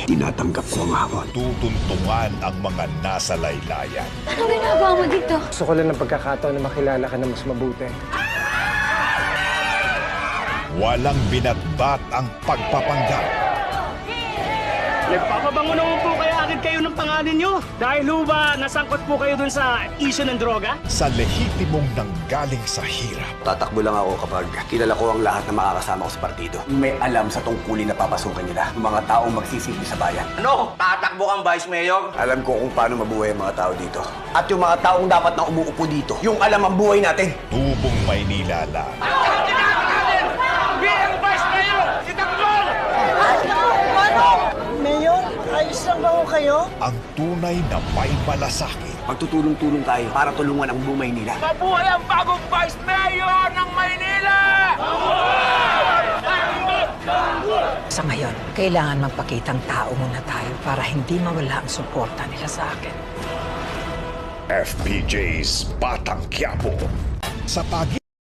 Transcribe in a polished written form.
Tinatanggap ko ang hamon. Tutuntungan ang mga nasa laylayan. Anong ginagawa mo dito? Gusto ko lang ng pagkakataon na makilala ka na mas mabuti. Walang binatbat ang pagpapanggap. Nagpapabango naman po kaya agad kayo ng pangalan nyo. Dahil ho ba nasangkot po kayo dun sa issue ng droga? Sa lehitimong nanggaling sa hirap. Tatakbo lang ako kapag kilala ko ang lahat na makakasama ko sa partido. May alam sa tungkulin na papasukan nila. Mga taong magsisilbi sa bayan. Ano? Tatakbo kang Vice Mayor? Alam ko kung paano mabuhay ang mga tao dito. At yung mga taong dapat na umuupo dito, yung alam ang buhay natin. Tubong Maynila lang. Bilang Vice Mayor! Si Tanggol! Mayor, ayos lang ba ho kayo? Ang tunay na may malasakit. Magtutulong-tulong tayo para tulungan ang buong Maynila. Mabuhay ang bagong Vice Mayor ng Maynila! Sa ngayon, kailangan magpakitang tao muna tayo para hindi mawala ang suporta nila sa akin. FPJ's Batang Quiapo. Sa